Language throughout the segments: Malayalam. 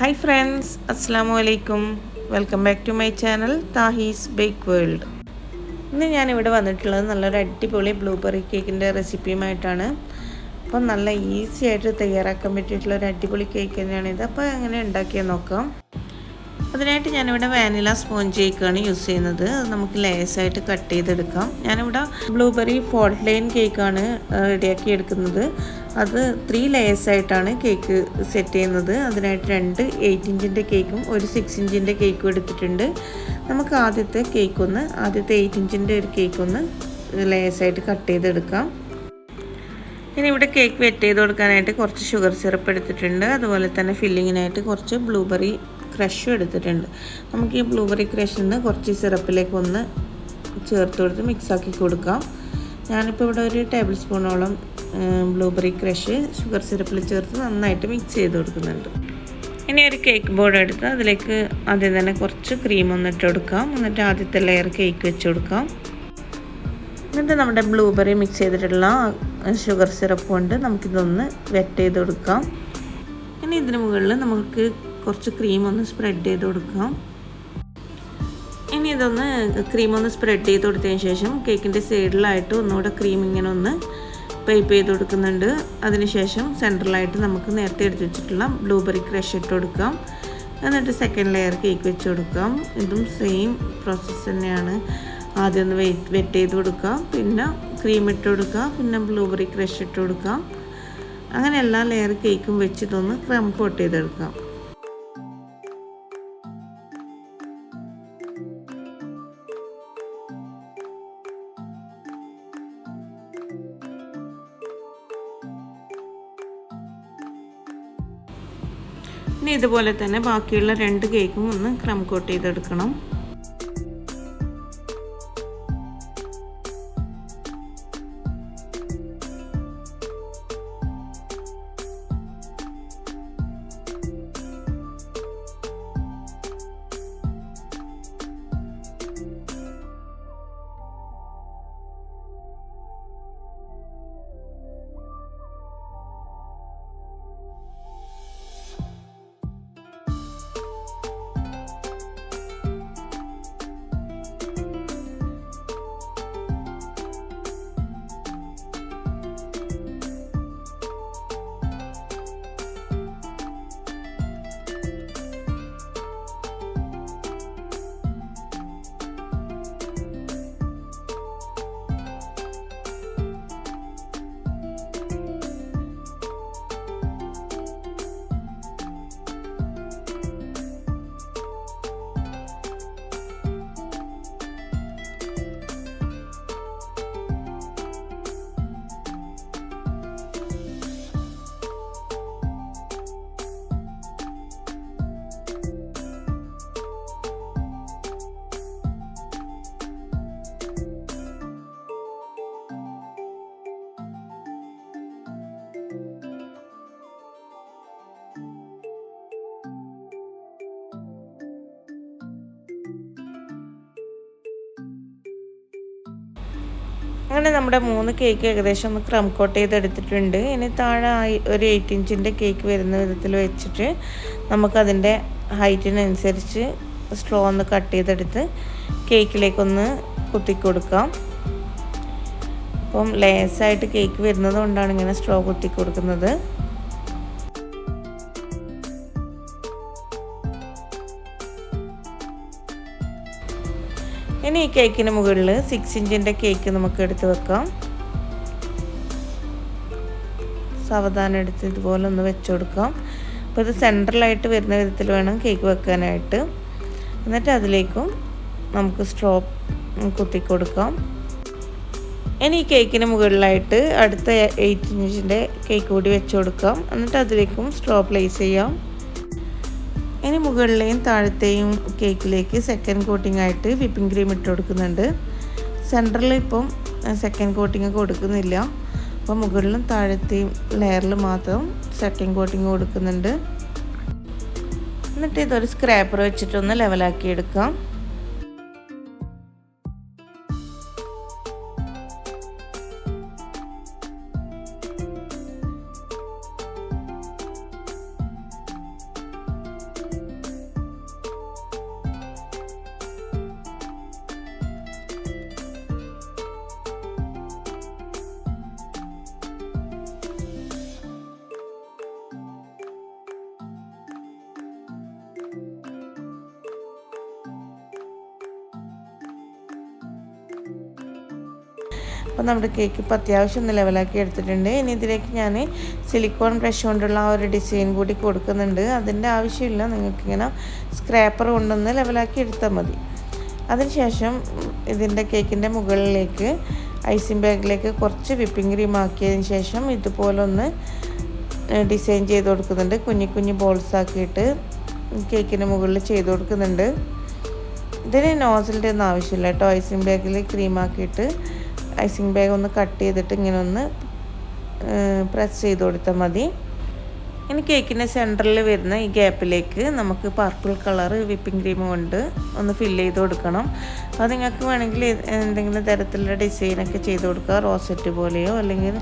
Hi friends, Assalamu alaikum. Welcome back to my channel THAHI'S Bake World. ഇന്ന് ഞാൻ ഇവിടെ വന്നിട്ടുള്ളത് നല്ലൊരു അടിപൊളി ബ്ലൂബെറി കേക്കിൻ്റെ റെസിപ്പിയുമായിട്ടാണ്. അപ്പോൾ നല്ല ഈസി ആയിട്ട് തയ്യാറാക്കാൻ പറ്റിയിട്ടുള്ള ഒരു അടിപൊളി കേക്ക് തന്നെയാണിത്. അപ്പോൾ എങ്ങനെ ഉണ്ടാക്കിയെന്ന് നോക്കാം. അതിനായിട്ട് ഞാനിവിടെ വാനില സ്പോഞ്ച് കേക്കാണ് യൂസ് ചെയ്യുന്നത്. അത് നമുക്ക് ലേസായിട്ട് കട്ട് ചെയ്തെടുക്കാം. ഞാനിവിടെ ബ്ലൂബെറി ഫോൾട്ട് ലൈൻ കേക്കാണ് റെഡിയാക്കി എടുക്കുന്നത്. അത് 3 ലെയേഴ്സായിട്ടാണ് കേക്ക് സെറ്റ് ചെയ്യുന്നത്. അതിനായിട്ട് 2 8 ഇഞ്ചിൻ്റെ കേക്കും ഒരു 6 ഇഞ്ചിൻ്റെ കേക്കും എടുത്തിട്ടുണ്ട്. നമുക്ക് ആദ്യത്തെ 8 ഇഞ്ചിൻ്റെ ഒരു കേക്കൊന്ന് ലെയേഴ്സായിട്ട് കട്ട് ചെയ്തെടുക്കാം. ഇനി ഇവിടെ കേക്ക് വെറ്റ് ചെയ്ത് കൊടുക്കാനായിട്ട് കുറച്ച് ഷുഗർ സിറപ്പ് എടുത്തിട്ടുണ്ട്. അതുപോലെ തന്നെ ഫില്ലിങ്ങിനായിട്ട് കുറച്ച് ബ്ലൂബെറി ക്രഷും എടുത്തിട്ടുണ്ട്. നമുക്ക് ഈ ബ്ലൂബെറി ക്രഷിൽ നിന്ന് കുറച്ച് സിറപ്പിലേക്ക് ഒന്ന് ചേർത്ത് കൊടുത്ത് മിക്സാക്കി കൊടുക്കാം. ഞാനിപ്പോൾ ഇവിടെ ഒരു ടേബിൾ സ്പൂണോളം ബ്ലൂബെറി ക്രഷ് ഷുഗർ സിറപ്പിൽ ചേർത്ത് നന്നായിട്ട് മിക്സ് ചെയ്ത് കൊടുക്കുന്നുണ്ട്. ഇനി ഒരു കേക്ക് ബോർഡ് എടുത്ത് അതിലേക്ക് ആദ്യം തന്നെ കുറച്ച് ക്രീം ഒന്നിട്ട് കൊടുക്കാം. എന്നിട്ട് ആദ്യത്തെ ലെയർ കേക്ക് വെച്ച് കൊടുക്കാം. എന്നിട്ട് നമ്മുടെ ബ്ലൂബെറി മിക്സ് ചെയ്തിട്ടുള്ള ഷുഗർ സിറപ്പ് കൊണ്ട് നമുക്കിതൊന്ന് വെറ്റ് ചെയ്ത് കൊടുക്കാം. ഇനി ഇതിന് മുകളിൽ നമുക്ക് കുറച്ച് ക്രീം ഒന്ന് സ്പ്രെഡ് ചെയ്ത് കൊടുക്കാം. ഇനി ഇതൊന്ന് ക്രീം ഒന്ന് സ്പ്രെഡ് ചെയ്ത് കൊടുത്തതിന് ശേഷം കേക്കിൻ്റെ സൈഡിലായിട്ട് ഒന്നുകൂടെ ക്രീം ഇങ്ങനെ ഒന്ന് പൈപ്പ് ചെയ്ത് കൊടുക്കുന്നുണ്ട്. അതിനുശേഷം സെൻട്രലായിട്ട് നമുക്ക് നേരത്തെ എടുത്ത് വെച്ചിട്ടുള്ള ബ്ലൂബെറി ക്രഷ് ഇട്ട് കൊടുക്കാം. എന്നിട്ട് സെക്കൻഡ് ലെയർ കേക്ക് വെച്ച് കൊടുക്കാം. ഇതും സെയിം പ്രോസസ്സ് തന്നെയാണ്. ആദ്യം ഒന്ന് വെറ്റ് ചെയ്ത് കൊടുക്കാം, പിന്നെ ക്രീം ഇട്ട് കൊടുക്കാം, പിന്നെ ബ്ലൂബെറി ക്രഷ് ഇട്ട് കൊടുക്കാം. അങ്ങനെ എല്ലാ ലെയർ കേക്കും വെച്ച് ഇതൊന്ന് ക്രം കോട്ട് ചെയ്തെടുക്കാം. ഇനി ഇതുപോലെ തന്നെ ബാക്കിയുള്ള 2 കേക്കും ഒന്ന് ക്രം കോട്ട് ചെയ്തെടുക്കണം. അങ്ങനെ നമ്മുടെ 3 കേക്ക് ഏകദേശം ഒന്ന് ക്രം കോട്ട് ചെയ്തെടുത്തിട്ടുണ്ട്. ഇനി താഴെ ഒരു 8 ഇഞ്ചിൻ്റെ കേക്ക് വരുന്ന വിധത്തിൽ വെച്ചിട്ട് നമുക്കതിൻ്റെ ഹൈറ്റിനനുസരിച്ച് സ്ട്രോ ഒന്ന് കട്ട് ചെയ്തെടുത്ത് കേക്കിലേക്കൊന്ന് കുത്തി കൊടുക്കാം. അപ്പം ലേസായിട്ട് കേക്ക് വരുന്നത് കൊണ്ടാണ് ഇങ്ങനെ സ്ട്രോ കുത്തി കൊടുക്കുന്നത്. ഇനി ഈ കേക്കിന് മുകളിൽ 6 ഇഞ്ചിൻ്റെ കേക്ക് നമുക്ക് എടുത്ത് വെക്കാം. സാവധാനം എടുത്ത് ഇതുപോലെ ഒന്ന് വെച്ച് കൊടുക്കാം. അപ്പോൾ ഇത് സെൻട്രലായിട്ട് വരുന്ന വിധത്തിൽ വേണം കേക്ക് വെക്കാനായിട്ട്. എന്നിട്ട് അതിലേക്കും നമുക്ക് സ്ട്രോ കുത്തി കൊടുക്കാം. ഇനി ഈ കേക്കിന് മുകളിലായിട്ട് അടുത്ത 8 ഇഞ്ചിൻ്റെ കേക്ക് കൂടി വെച്ച് കൊടുക്കാം. എന്നിട്ട് അതിലേക്കും സ്ട്രോ പ്ലേസ് ചെയ്യാം. ഇനി മുകളിലെയും താഴത്തെയും കേക്കിലേക്ക് സെക്കൻഡ് കോട്ടിംഗ് ആയിട്ട് വിപ്പിംഗ് ക്രീം ഇട്ട് കൊടുക്കുന്നുണ്ട്. സെൻറ്ററിൽ ഇപ്പം സെക്കൻഡ് കോട്ടിങ് കൊടുക്കുന്നില്ല. അപ്പോൾ മുകളിലും താഴത്തെയും ലെയറിൽ മാത്രം സെക്കൻഡ് കോട്ടിങ് കൊടുക്കുന്നുണ്ട്. എന്നിട്ട് ഇതൊരു സ്ക്രാപ്പർ വെച്ചിട്ടൊന്ന് ലെവലാക്കി എടുക്കാം. അപ്പോൾ നമ്മുടെ കേക്ക് ഇപ്പോൾ അത്യാവശ്യം ഒന്ന് ലെവലാക്കി എടുത്തിട്ടുണ്ട്. ഇനി ഇതിലേക്ക് ഞാൻ സിലിക്കോൺ ബ്രഷ് കൊണ്ടുള്ള ആ ഒരു ഡിസൈൻ കൂടി കൊടുക്കുന്നുണ്ട്. അതിൻ്റെ ആവശ്യമില്ല, നിങ്ങൾക്കിങ്ങനെ സ്ക്രാപ്പർ കൊണ്ടൊന്ന് ലെവലാക്കി എടുത്താൽ മതി. അതിനുശേഷം ഇതിൻ്റെ കേക്കിൻ്റെ മുകളിലേക്ക് ഐസിങ് ബാഗിലേക്ക് കുറച്ച് വിപ്പിംഗ് ക്രീം ആക്കിയതിന് ശേഷം ഇതുപോലെ ഒന്ന് ഡിസൈൻ ചെയ്ത് കൊടുക്കുന്നുണ്ട്. കുഞ്ഞു കുഞ്ഞു ബോൾസ് ആക്കിയിട്ട് കേക്കിൻ്റെ മുകളിൽ ചെയ്ത് കൊടുക്കുന്നുണ്ട്. ഇതിന് നോസിലിൻ്റെ ഒന്നും ആവശ്യമില്ല കേട്ടോ. ഐസിങ് ബാഗിൽ ക്രീം ആക്കിയിട്ട് ഐസിങ് ബാഗ് ഒന്ന് കട്ട് ചെയ്തിട്ട് ഇങ്ങനെ ഒന്ന് പ്രസ് ചെയ്ത് കൊടുത്താൽ മതി. ഇനി കേക്കിൻ്റെ സെൻറ്ററിൽ വരുന്ന ഈ ഗ്യാപ്പിലേക്ക് നമുക്ക് പർപ്പിൾ കളർ വിപ്പിംഗ് ക്രീം കൊണ്ട് ഒന്ന് ഫില്ല് ചെയ്ത് കൊടുക്കണം. അത് നിങ്ങൾക്ക് വേണമെങ്കിൽ എന്തെങ്കിലും തരത്തിലുള്ള ഡിസൈനൊക്കെ ചെയ്ത് കൊടുക്കുക. റോസറ്റ് പോലെയോ അല്ലെങ്കിൽ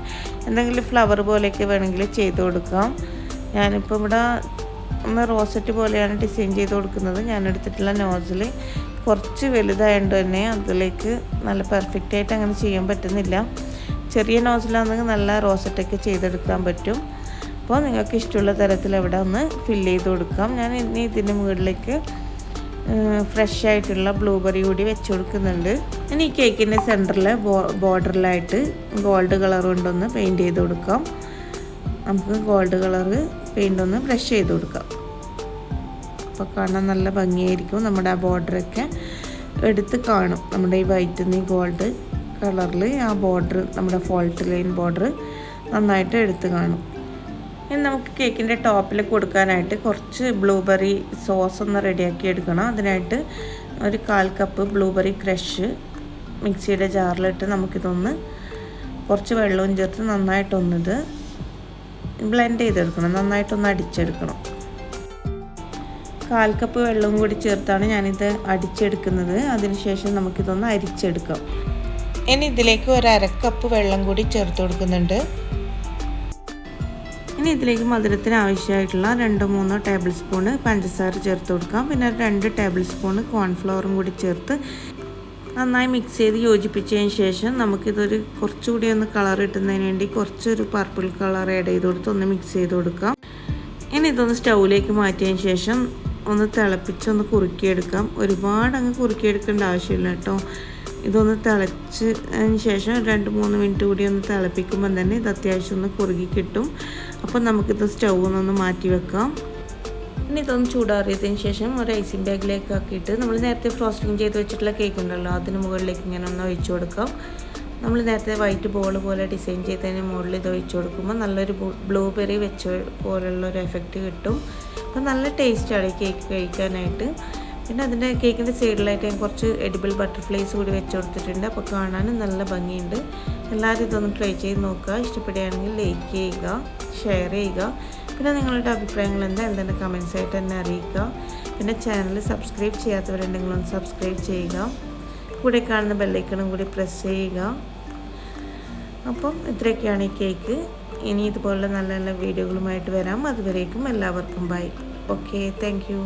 എന്തെങ്കിലും ഫ്ലവർ പോലെയൊക്കെ വേണമെങ്കിൽ ചെയ്ത് കൊടുക്കാം. ഞാനിപ്പോൾ ഇവിടെ ഒന്ന് റോസറ്റ് പോലെയാണ് ഡിസൈൻ ചെയ്ത് കൊടുക്കുന്നത്. ഞാൻ എടുത്തിട്ടുള്ള നോസിൽ കുറച്ച് വലുതായതുകൊണ്ട് തന്നെ അതിലേക്ക് നല്ല പെർഫെക്റ്റ് ആയിട്ട് അങ്ങനെ ചെയ്യാൻ പറ്റുന്നില്ല. ചെറിയ നോസിലാണെങ്കിൽ നല്ല റോസറ്റൊക്കെ ചെയ്തെടുക്കാൻ പറ്റും. അപ്പോൾ നിങ്ങൾക്ക് ഇഷ്ടമുള്ള തരത്തിൽ അവിടെ ഒന്ന് ഫില്ല് ചെയ്ത് കൊടുക്കാം. ഞാൻ ഇനി ഇതിൻ്റെ മുകളിലേക്ക് ഫ്രഷ് ആയിട്ടുള്ള ബ്ലൂബെറി കൂടി വെച്ച് കൊടുക്കുന്നുണ്ട്. ഇനി ഈ കേക്കിൻ്റെ സെൻറ്ററിൽ ബോർഡറിലായിട്ട് ഗോൾഡ് കളർ കൊണ്ടൊന്ന് പെയിൻറ്റ് ചെയ്ത് കൊടുക്കാം. നമുക്ക് ഗോൾഡ് കളർ പെയിൻ്റ് ഒന്ന് ബ്രഷ് ചെയ്ത് കൊടുക്കാം. അപ്പോൾ കാണാൻ നല്ല ഭംഗിയായിരിക്കും. നമ്മുടെ ആ ബോർഡറൊക്കെ എടുത്ത് കാണും. നമ്മുടെ ഈ വൈറ്റ് ഈ ഗോൾഡ് കളറിൽ ആ ബോർഡർ, നമ്മുടെ ഫോൾട്ട് ലൈൻ ബോർഡർ നന്നായിട്ട് എടുത്ത് കാണും. ഇനി നമുക്ക് കേക്കിൻ്റെ ടോപ്പിൽ കൊടുക്കാനായിട്ട് കുറച്ച് ബ്ലൂബെറി സോസ് ഒന്ന് റെഡിയാക്കി എടുക്കണം. അതിനായിട്ട് ഒരു 1/4 കപ്പ് ബ്ലൂബെറി ക്രഷ് മിക്സിയുടെ ജാറിലിട്ട് നമുക്കിതൊന്ന് കുറച്ച് വെള്ളവും ചേർത്ത് നന്നായിട്ടൊന്നിത് ബ്ലെൻഡ് ചെയ്തെടുക്കണം. നന്നായിട്ടൊന്ന് അടിച്ചെടുക്കണം. 1/4 കപ്പ് വെള്ളവും കൂടി ചേർത്താണ് ഞാനിത് അടിച്ചെടുക്കുന്നത്. അതിനുശേഷം നമുക്കിതൊന്ന് അരിച്ചെടുക്കാം. ഇനി ഇതിലേക്ക് 1/2 കപ്പ് വെള്ളം കൂടി ചേർത്ത് കൊടുക്കുന്നുണ്ട്. ഇനി ഇതിലേക്ക് മധുരത്തിന് ആവശ്യമായിട്ടുള്ള 2-3 ടേബിൾ സ്പൂണ് പഞ്ചസാര ചേർത്ത് കൊടുക്കാം. പിന്നെ 2 ടേബിൾ സ്പൂണ് കോൺഫ്ലവറും കൂടി ചേർത്ത് നന്നായി മിക്സ് ചെയ്ത് യോജിപ്പിച്ചതിന് ശേഷം നമുക്കിതൊരു കുറച്ചുകൂടി ഒന്ന് കളർ കിട്ടുന്നതിന് വേണ്ടി കുറച്ചൊരു പർപ്പിൾ കളർ ആഡ് ചെയ്ത് കൊടുത്ത് ഒന്ന് മിക്സ് ചെയ്ത് കൊടുക്കാം. ഇനി ഇതൊന്ന് സ്റ്റൗവിലേക്ക് മാറ്റിയതിന് ശേഷം ഒന്ന് തിളപ്പിച്ചൊന്ന് കുറുക്കിയെടുക്കാം. ഒരുപാട് അങ്ങ് കുറുക്കിയെടുക്കേണ്ട ആവശ്യമില്ല കേട്ടോ. ഇതൊന്ന് തിളച്ചതിന് ശേഷം 2-3 മിനിറ്റ് കൂടി ഒന്ന് തിളപ്പിക്കുമ്പോൾ തന്നെ ഇത് അത്യാവശ്യം ഒന്ന് കുറുകി കിട്ടും. അപ്പോൾ നമുക്കിത് സ്റ്റൗവിൽ നിന്ന് മാറ്റി വെക്കാം. ഇനി ഇതൊന്ന് ചൂടാറിയതിന് ശേഷം ഒരു ഐസിങ് ബാഗിലേക്ക് ആക്കിയിട്ട് നമ്മൾ നേരത്തെ ഫ്രോസ്റ്റിംഗ് ചെയ്ത് വെച്ചിട്ടുള്ള കേക്ക് ഉണ്ടല്ലോ അതിന് മുകളിലേക്ക് ഇങ്ങനെ ഒന്ന് ഒഴിച്ചു കൊടുക്കാം. നമ്മൾ നേരത്തെ വൈറ്റ് ബോൾ പോലെ ഡിസൈൻ ചെയ്തതിന് മുകളിൽ ഇത് ഒഴിച്ചു കൊടുക്കുമ്പോൾ നല്ലൊരു ബ്ലൂബെറി വെച്ച പോലുള്ളൊരു എഫക്റ്റ് കിട്ടും. അപ്പോൾ നല്ല ടേസ്റ്റാണ് ഈ കേക്ക് കഴിക്കാനായിട്ട്. പിന്നെ അതിൻ്റെ കേക്കിൻ്റെ സൈഡിലായിട്ട് ഞാൻ കുറച്ച് എഡിബിൾ ബട്ടർഫ്ലൈസ് കൂടി വെച്ച് കൊടുത്തിട്ടുണ്ട്. അപ്പോൾ കാണാനും നല്ല ഭംഗിയുണ്ട്. എല്ലാവരും ഇതൊന്ന് ട്രൈ ചെയ്ത് നോക്കുക. ഇഷ്ടപ്പെടുകയാണെങ്കിൽ ലൈക്ക് ചെയ്യുക, ഷെയർ ചെയ്യുക. പിന്നെ നിങ്ങളുടെ അഭിപ്രായങ്ങൾ എന്തെങ്കിലും കമൻസ് ആയിട്ട് എന്നെ അറിയിക്കുക. പിന്നെ ചാനൽ സബ്സ്ക്രൈബ് ചെയ്യാത്തവരുണ്ടെങ്കിൽ ഒന്ന് സബ്സ്ക്രൈബ് ചെയ്യുക. കൂടെ കാണുന്ന ബെല്ലൈക്കണും കൂടി പ്രസ് ചെയ്യുക. അപ്പം ഇത്രയൊക്കെയാണ് ഈ കേക്ക്. ഇനി ഇതുപോലുള്ള നല്ല നല്ല വീഡിയോകളുമായിട്ട് വരാം. അതുവരേക്കും എല്ലാവർക്കും ബൈ. Okay, thank you.